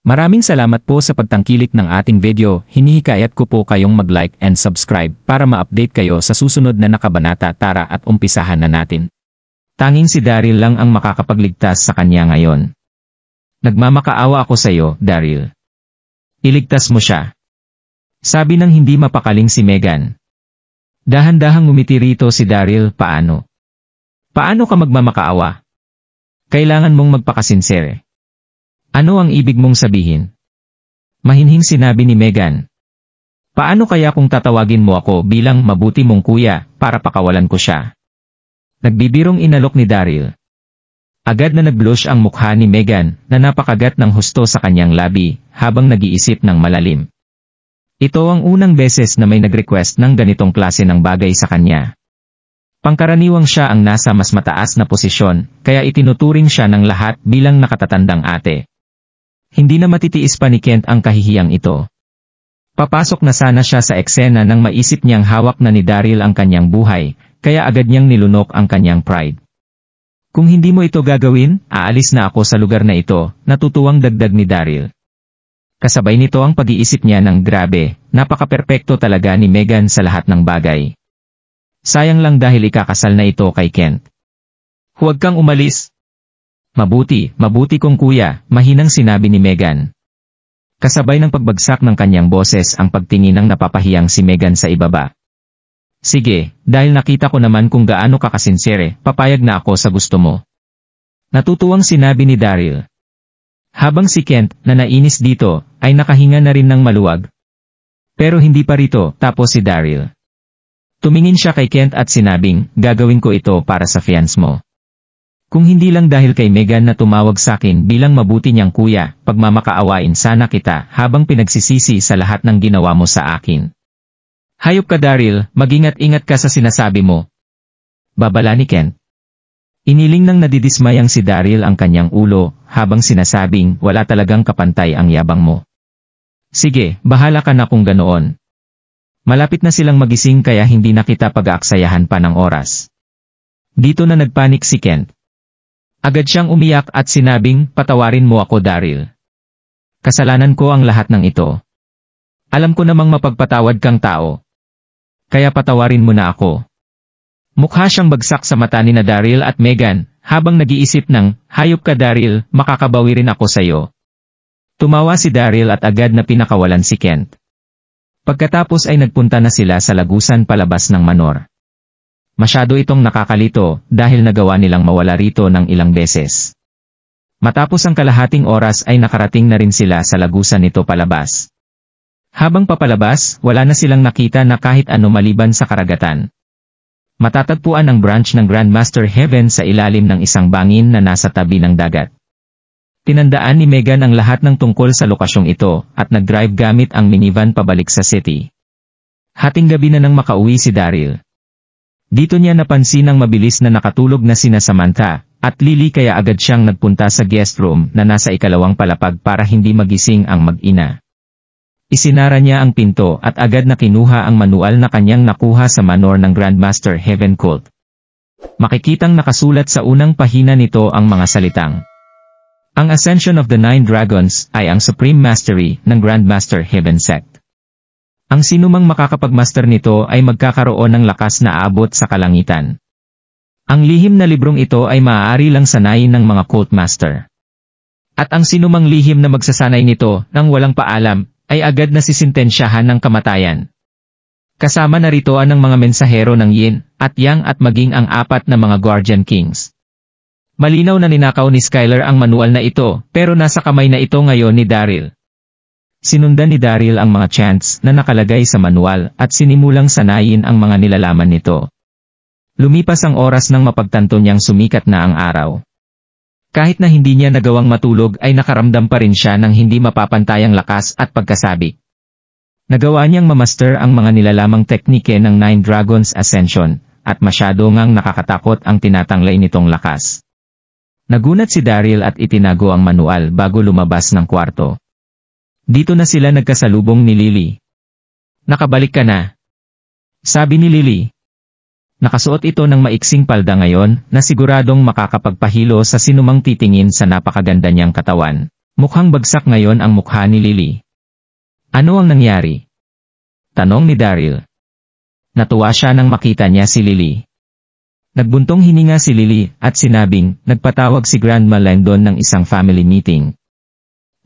Maraming salamat po sa pagtangkilik ng ating video. Hinihikayat ko po kayong mag-like and subscribe para ma-update kayo sa susunod na nakabanata. Tara at umpisahan na natin. Tanging si Daryl lang ang makakapagligtas sa kanya ngayon. Nagmamakaawa ako sa iyo, Daryl. Iligtas mo siya. Sabi ng hindi mapakaling si Megan. Dahan-dahang ngumiti rito si Daryl. Paano? Paano ka magmamakaawa? Kailangan mong magpakasinsere. Ano ang ibig mong sabihin? Mahinhing sinabi ni Megan. Paano kaya kung tatawagin mo ako bilang mabuti mong kuya para pakawalan ko siya? Nagbibirong inalok ni Daryl. Agad na nag-blush ang mukha ni Megan na napakagat ng husto sa kanyang labi habang nag-iisip ng malalim. Ito ang unang beses na may nag-request ng ganitong klase ng bagay sa kanya. Pangkaraniwang siya ang nasa mas mataas na posisyon kaya itinuturing siya ng lahat bilang nakatatandang ate. Hindi na matitiis pa ni Kent ang kahihiyang ito. Papasok na sana siya sa eksena nang maisip niyang hawak na ni Daryl ang kanyang buhay, kaya agad niyang nilunok ang kanyang pride. Kung hindi mo ito gagawin, aalis na ako sa lugar na ito, natutuwang dagdag ni Daryl. Kasabay nito ang pag-iisip niya ng grabe, napaka-perpekto talaga ni Megan sa lahat ng bagay. Sayang lang dahil ikakasal na ito kay Kent. Huwag kang umalis. Mabuti kong kuya, mahinang sinabi ni Megan. Kasabay ng pagbagsak ng kanyang boses ang pagtingin ng napapahiyang si Megan sa ibaba. Sige, dahil nakita ko naman kung gaano ka kasinsere, papayag na ako sa gusto mo. Natutuwang sinabi ni Daryl. Habang si Kent, na nainis dito, ay nakahinga na rin ng maluwag. Pero hindi pa rito, tapos si Daryl. Tumingin siya kay Kent at sinabing, gagawin ko ito para sa fiance mo. Kung hindi lang dahil kay Megan na tumawag sa akin bilang mabuti niyang kuya, pagmamakaawain sana kita habang pinagsisisi sa lahat ng ginawa mo sa akin. Hayop ka Daryl, mag-ingat-ingat ka sa sinasabi mo. Babala ni Kent. Iniling nang nadidismayang si Daryl ang kanyang ulo habang sinasabing wala talagang kapantay ang yabang mo. Sige, bahala ka na kung ganoon. Malapit na silang magising kaya hindi na kita pag-aaksayahan pa ng oras. Dito na nagpanik si Kent. Agad siyang umiyak at sinabing, patawarin mo ako Daryl. Kasalanan ko ang lahat ng ito. Alam ko namang mapagpatawad kang tao. Kaya patawarin mo na ako. Mukha siyang bagsak sa mata ni na Daryl at Megan, habang nag-iisip ng, hayop ka Daryl, makakabawi rin ako sayo. Tumawa si Daryl at agad na pinakawalan si Kent. Pagkatapos ay nagpunta na sila sa lagusan palabas ng Manor. Masyado itong nakakalito dahil nagawa nilang mawala rito ng ilang beses. Matapos ang kalahating oras ay nakarating na rin sila sa lagusan nito palabas. Habang papalabas, wala na silang nakita na kahit ano maliban sa karagatan. Matatagpuan ang branch ng Grandmaster Heaven sa ilalim ng isang bangin na nasa tabi ng dagat. Tinandaan ni Megan ang lahat ng tungkol sa lokasyong ito at nag-drive gamit ang minivan pabalik sa city. Hating gabi na nang makauwi si Daryl. Dito niya napansin ang mabilis na nakatulog na sina Samantha at Lily kaya agad siyang nagpunta sa guest room na nasa ikalawang palapag para hindi magising ang mag-ina. Isinara niya ang pinto at agad na kinuha ang manual na kanyang nakuha sa manor ng Grandmaster Heaven Cult. Makikitang nakasulat sa unang pahina nito ang mga salitang. Ang Ascension of the Nine Dragons ay ang Supreme Mastery ng Grandmaster Heaven Sect. Ang sinumang makakapagmaster nito ay magkakaroon ng lakas na aabot sa kalangitan. Ang lihim na librong ito ay maaari lang sanayin ng mga cult master. At ang sinumang lihim na magsasanay nito nang walang paalam, ay agad na sisintensyahan ng kamatayan. Kasama na rito ang mga mensahero ng Yin at Yang at maging ang apat na mga Guardian Kings. Malinaw na ninakaw ni Skylar ang manual na ito pero nasa kamay na ito ngayon ni Daryl. Sinundan ni Daryl ang mga chants na nakalagay sa manual at sinimulang sanayin ang mga nilalaman nito. Lumipas ang oras nang mapagtanto niyang sumikat na ang araw. Kahit na hindi niya nagawang matulog ay nakaramdam pa rin siya ng hindi mapapantayang lakas at pagkasabik. Nagawa niyang mamaster ang mga nilalamang teknike ng Nine Dragons Ascension at masyado ngang nakakatakot ang tinatanglay nitong lakas. Nagunat si Daryl at itinago ang manual bago lumabas ng kwarto. Dito na sila nagkasalubong ni Lily. Nakabalik ka na. Sabi ni Lily. Nakasuot ito ng maiksing palda ngayon na siguradong makakapagpahilo sa sinumang titingin sa napakaganda niyang katawan. Mukhang bagsak ngayon ang mukha ni Lily. Ano ang nangyari? Tanong ni Daryl. Natuwa siya nang makita niya si Lily. Nagbuntong hininga si Lily at sinabing, nagpatawag si Grandma Langdon ng isang family meeting.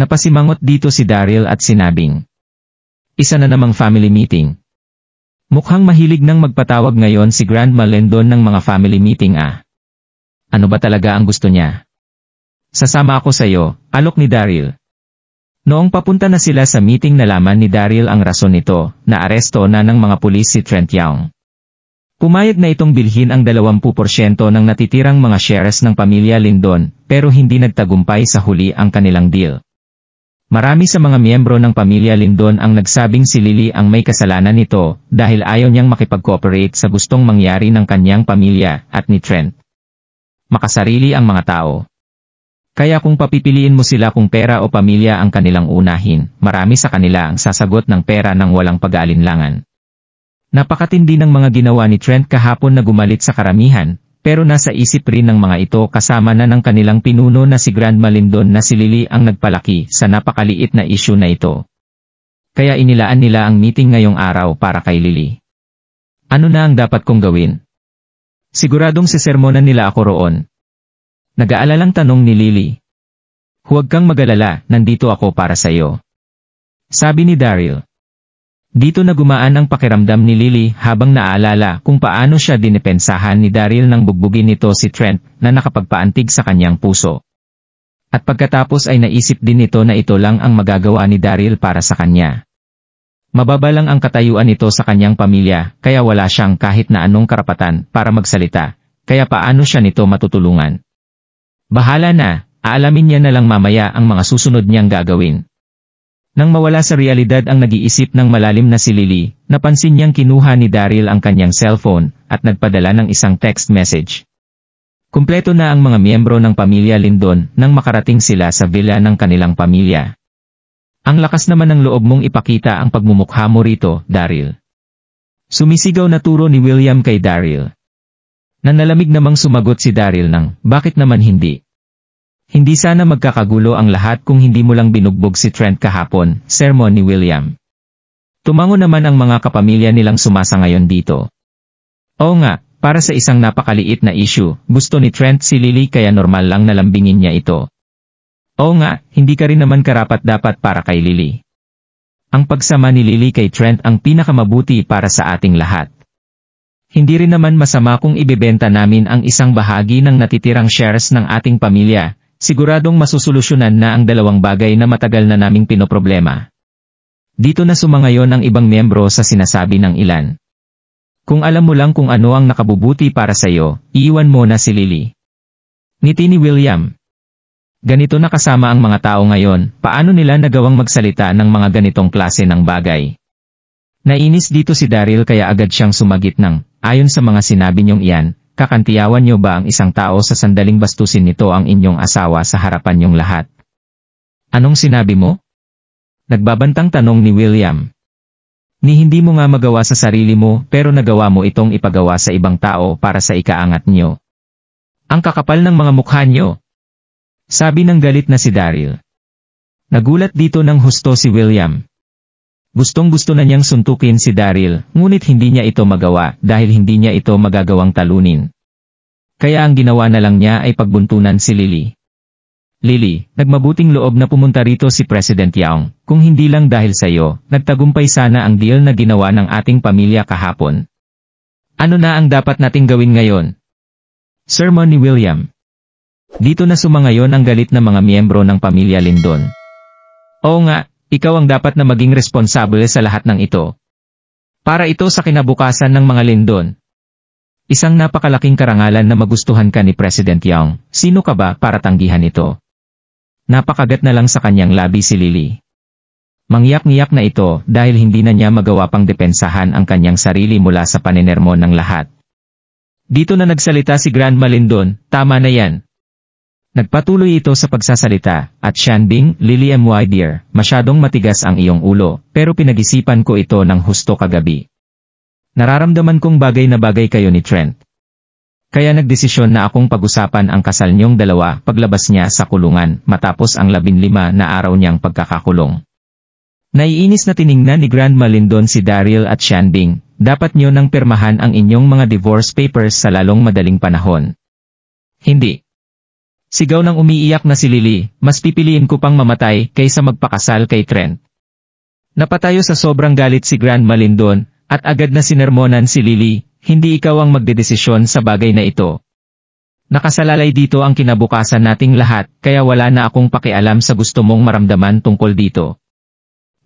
Napasimangot dito si Daryl at sinabing, isa na namang family meeting. Mukhang mahilig nang magpatawag ngayon si Grandma Langdon ng mga family meeting ah. Ano ba talaga ang gusto niya? Sasama ako sa iyo, alok ni Daryl. Noong papunta na sila sa meeting nalaman ni Daryl ang rason nito, na aresto na ng mga pulis si Trent Young. Pumayag na itong bilhin ang 20% ng natitirang mga shares ng pamilya Langdon, pero hindi nagtagumpay sa huli ang kanilang deal. Marami sa mga miyembro ng pamilya Langdon ang nagsabing si Lily ang may kasalanan nito dahil ayaw niyang makipag-cooperate sa gustong mangyari ng kanyang pamilya at ni Trent. Makasarili ang mga tao. Kaya kung papipiliin mo sila kung pera o pamilya ang kanilang unahin, marami sa kanila ang sasagot ng pera ng walang pag-aalinlangan. Napakatindi ng mga ginawa ni Trent kahapon na gumalit sa karamihan, pero nasa isip rin ng mga ito kasama na ng kanilang pinuno na si Grandma Langdon na si Lily ang nagpalaki sa napakaliit na issue na ito. Kaya inilaan nila ang meeting ngayong araw para kay Lily. Ano na ang dapat kong gawin? Siguradong sisermonan nila ako roon. Nag-aalalang tanong ni Lily. Huwag kang mag-alala, nandito ako para sa iyo. Sabi ni Daryl. Dito na gumaan ang pakiramdam ni Lily habang naaalala kung paano siya dinipensahan ni Daryl nang bugbugin nito si Trent na nakapagpaantig sa kanyang puso. At pagkatapos ay naisip din nito na ito lang ang magagawa ni Daryl para sa kanya. Mababa lang ang katayuan nito sa kanyang pamilya kaya wala siyang kahit na anong karapatan para magsalita, kaya paano siya nito matutulungan? Bahala na, aalamin niya na lang mamaya ang mga susunod niyang gagawin. Nang mawala sa realidad ang nag-iisip ng malalim na si Lily, napansin niyang kinuha ni Daryl ang kanyang cellphone at nagpadala ng isang text message. Kumpleto na ang mga miyembro ng pamilya Langdon nang makarating sila sa villa ng kanilang pamilya. Ang lakas naman ng loob mong ipakita ang pagmumukha mo rito, Daryl. Sumisigaw na turo ni William kay Daryl. Nanalamig namang sumagot si Daryl ng, bakit naman hindi? Hindi sana magkakagulo ang lahat kung hindi mo lang binugbog si Trent kahapon, sermon ni William. Tumango naman ang mga kapamilya nilang sumasa ngayon dito. Oo nga, para sa isang napakaliit na issue, gusto ni Trent si Lily kaya normal lang na lambingin niya ito. Oo nga, hindi ka rin naman karapat-dapat para kay Lily. Ang pagsama ni Lily kay Trent ang pinakamabuti para sa ating lahat. Hindi rin naman masama kung ibebenta namin ang isang bahagi ng natitirang shares ng ating pamilya, siguradong masusolusyonan na ang dalawang bagay na matagal na naming pinoproblema. Dito na sumangayon ang ibang miyembro sa sinasabi ng ilan. Kung alam mo lang kung ano ang nakabubuti para sa iyo, iiwan mo na si Lily. Ngiti ni William. Ganito na kasama ang mga tao ngayon, paano nila nagawang magsalita ng mga ganitong klase ng bagay? Nainis dito si Daryl kaya agad siyang sumagit ng, ayon sa mga sinabi niyong iyan, kakantiyawan niyo ba ang isang tao sa sandaling bastusin nito ang inyong asawa sa harapan niyong lahat? Anong sinabi mo? Nagbabantang tanong ni William. Ni hindi mo nga magawa sa sarili mo pero nagawa mo itong ipagawa sa ibang tao para sa ikaangat niyo. Ang kakapal ng mga mukha niyo. Sabi ng galit na si Daryl. Nagulat dito ng husto si William. Gustong-gusto na niyang suntukin si Daryl, ngunit hindi niya ito magawa dahil hindi niya ito magagawang talunin. Kaya ang ginawa na lang niya ay pagbuntunan si Lily. Lily, nagmabuting loob na pumunta rito si President Young, kung hindi lang dahil sa iyo, nagtagumpay sana ang deal na ginawa ng ating pamilya kahapon. Ano na ang dapat nating gawin ngayon? Sermon ni William. Dito na sumangayon ang galit na mga miyembro ng pamilya Langdon. Oo nga, ikaw ang dapat na maging responsable sa lahat ng ito. Para ito sa kinabukasan ng mga Langdon. Isang napakalaking karangalan na magustuhan ka ni President Young, sino ka ba para tanggihan ito? Napakagat na lang sa kanyang labi si Lily. Mangyak-ngiyak na ito dahil hindi na niya magawa pang depensahan ang kanyang sarili mula sa paninermo ng lahat. Dito na nagsalita si Grandma Langdon, tama na yan. Nagpatuloy ito sa pagsasalita, at Shanbing, Lily M.Y. dear, masyadong matigas ang iyong ulo, pero pinag-isipan ko ito ng husto kagabi. Nararamdaman kong bagay na bagay kayo ni Trent. Kaya nagdesisyon na akong pag-usapan ang kasal niyong dalawa paglabas niya sa kulungan matapos ang 15 na araw niyang pagkakakulong. Naiinis na tiningnan ni Grandma Lindon si Daryl at Shanbing, dapat niyo nang pirmahan ang inyong mga divorce papers sa lalong madaling panahon. Hindi. Sigaw ng umiiyak na si Lily, mas pipiliin ko pang mamatay kaysa magpakasal kay Trent. Napatayo sa sobrang galit si Grandma Lindon, at agad na sinermonan si Lily, hindi ikaw ang magdedesisyon sa bagay na ito. Nakasalalay dito ang kinabukasan nating lahat, kaya wala na akong pakialam sa gusto mong maramdaman tungkol dito.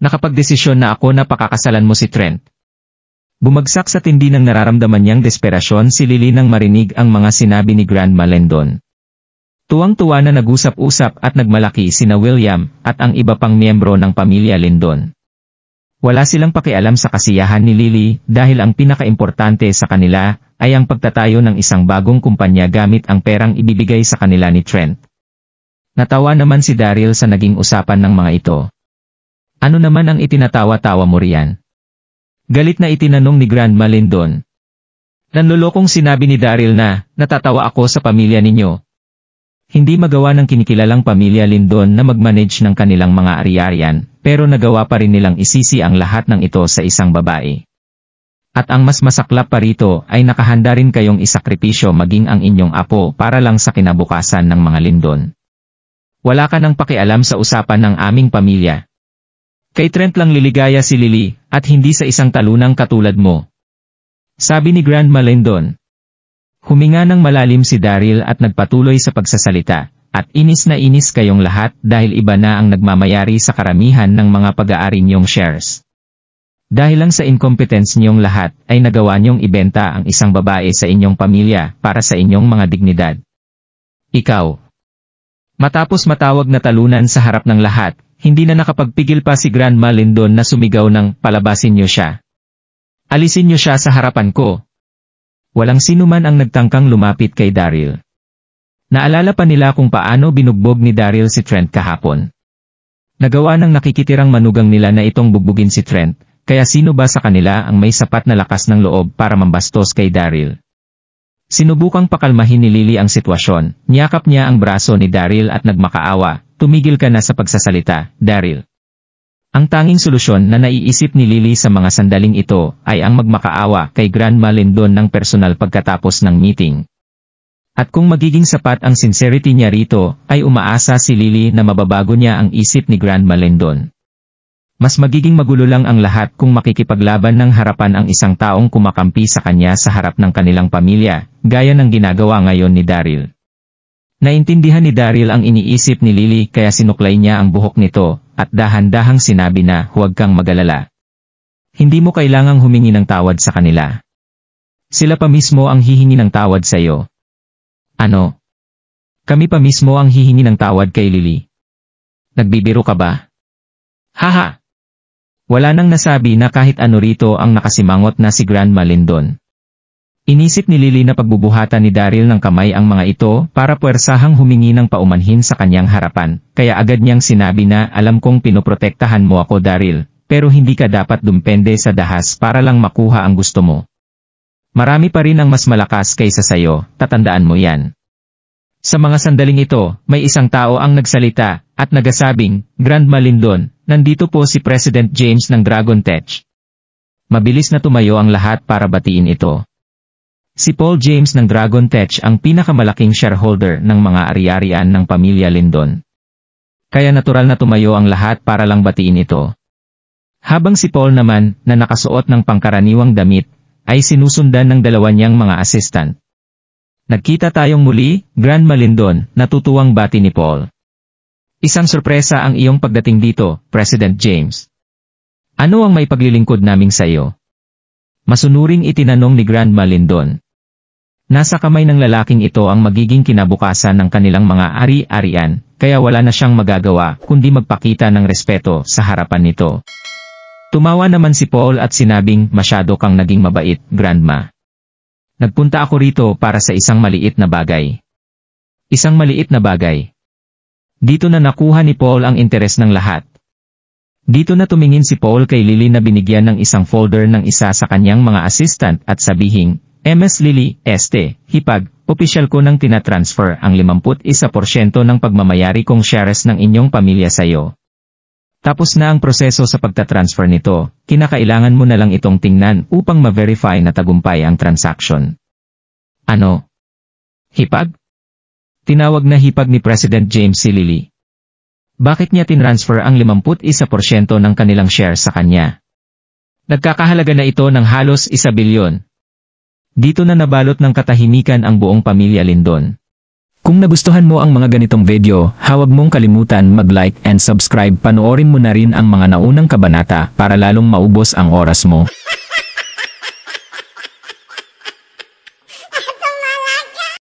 Nakapagdesisyon na ako na pakakasalan mo si Trent. Bumagsak sa tindi ng nararamdaman niyang desperasyon si Lily nang marinig ang mga sinabi ni Grandma Lindon. Tuwang-tuwa na nag-usap-usap at nagmalaki sina William at ang iba pang miyembro ng pamilya Lindon. Wala silang pakialam sa kasiyahan ni Lily dahil ang pinakaimportante sa kanila ay ang pagtatayo ng isang bagong kumpanya gamit ang perang ibibigay sa kanila ni Trent. Natawa naman si Daryl sa naging usapan ng mga ito. Ano naman ang itinatawa-tawa mo riyan? Galit na itinanong ni Grandma Lindon. Nanlolokong sinabi ni Daryl na, natatawa ako sa pamilya ninyo. Hindi magawa ng kinikilalang pamilya Lindon na mag-manage ng kanilang mga ari-arian, pero nagawa pa rin nilang isisi ang lahat ng ito sa isang babae. At ang mas masaklap pa rito ay nakahanda rin kayong isakripisyo maging ang inyong apo para lang sa kinabukasan ng mga Lindon. Wala ka nang pakialam sa usapan ng aming pamilya. Kay Trent lang liligaya si Lily, at hindi sa isang talunang katulad mo. Sabi ni Grandma Lindon. Huminga ng malalim si Daryl at nagpatuloy sa pagsasalita, at inis na inis kayong lahat dahil iba na ang nagmamayari sa karamihan ng mga pag-aari niyong shares. Dahil lang sa incompetence niyong lahat ay nagawa niyong ibenta ang isang babae sa inyong pamilya para sa inyong mga dignidad. Ikaw. Matapos matawag na talunan sa harap ng lahat, hindi na nakapagpigil pa si Grandma Lindon na sumigaw ng palabasin niyo siya. Alisin niyo siya sa harapan ko. Walang sino man ang nagtangkang lumapit kay Daryl. Naalala pa nila kung paano binugbog ni Daryl si Trent kahapon. Nagawa ng nakikitirang manugang nila na itong bugbugin si Trent, kaya sino ba sa kanila ang may sapat na lakas ng loob para mambastos kay Daryl? Sinubukang pakalmahin ni Lily ang sitwasyon, niyakap niya ang braso ni Daryl at nagmakaawa, tumigil ka na sa pagsasalita, Daryl. Ang tanging solusyon na naiisip ni Lily sa mga sandaling ito ay ang magmakaawa kay Grandma Lindon ng personal pagkatapos ng meeting. At kung magiging sapat ang sincerity niya rito, ay umaasa si Lily na mababago niya ang isip ni Grandma Lindon. Mas magiging magulo lang ang lahat kung makikipaglaban ng harapan ang isang taong kumakampi sa kanya sa harap ng kanilang pamilya, gaya ng ginagawa ngayon ni Daryl. Naintindihan ni Daryl ang iniisip ni Lily kaya sinuklay niya ang buhok nito, at dahan-dahang sinabi na huwag kang mag-alala. Hindi mo kailangang humingi ng tawad sa kanila. Sila pa mismo ang hihingi ng tawad sa iyo. Ano? Kami pa mismo ang hihingi ng tawad kay Lily. Nagbibiro ka ba? Haha! Wala nang nasabi na kahit ano rito ang nakasimangot na si Grandma Lindon. Inisip ni Lily na pagbubuhatan ni Daryl ng kamay ang mga ito para puwersahang humingi ng paumanhin sa kanyang harapan, kaya agad niyang sinabi na alam kong pinoprotektahan mo ako Daryl, pero hindi ka dapat dumpende sa dahas para lang makuha ang gusto mo. Marami pa rin ang mas malakas kaysa sayo, tatandaan mo yan. Sa mga sandaling ito, may isang tao ang nagsalita, at nagasabing, Grandma Lindon, nandito po si President James ng Dragon Tech. Mabilis na tumayo ang lahat para batiin ito. Si Paul James ng Dragon Tech ang pinakamalaking shareholder ng mga ari-arian ng pamilya Lindon. Kaya natural na tumayo ang lahat para lang batiin ito. Habang si Paul naman, na nakasuot ng pangkaraniwang damit, ay sinusundan ng dalawa niyang mga assistant. Nagkita tayong muli, Grandma Lindon, natutuwang bati ni Paul. Isang sorpresa ang iyong pagdating dito, President James. Ano ang may paglilingkod naming sa iyo? Masunuring itinanong ni Grandma Lindon. Nasa kamay ng lalaking ito ang magiging kinabukasan ng kanilang mga ari-arian, kaya wala na siyang magagawa kundi magpakita ng respeto sa harapan nito. Tumawa naman si Paul at sinabing, masyado kang naging mabait, Grandma. Nagpunta ako rito para sa isang maliit na bagay. Isang maliit na bagay. Dito na nakuha ni Paul ang interes ng lahat. Dito na tumingin si Paul kay Lily na binigyan ng isang folder ng isa sa kanyang mga assistant at sabihing, MS Lily, Hipag, opisyal ko nang tinatransfer ang 51% ng pagmamayari kong shares ng inyong pamilya sa iyo. Tapos na ang proseso sa pagtatransfer nito, kinakailangan mo na lang itong tingnan upang ma-verify na tagumpay ang transaction. Ano? Hipag? Tinawag na hipag ni President James si Lily. Bakit niya tinransfer ang 51% ng kanilang shares sa kanya? Nagkakahalaga na ito ng halos 1 bilyon. Dito na nabalot ng katahimikan ang buong pamilya Lindon. Kung nagustuhan mo ang mga ganitong video, huwag mong kalimutan mag-like and subscribe. Panoorin mo na rin ang mga naunang kabanata para lalong maubos ang oras mo.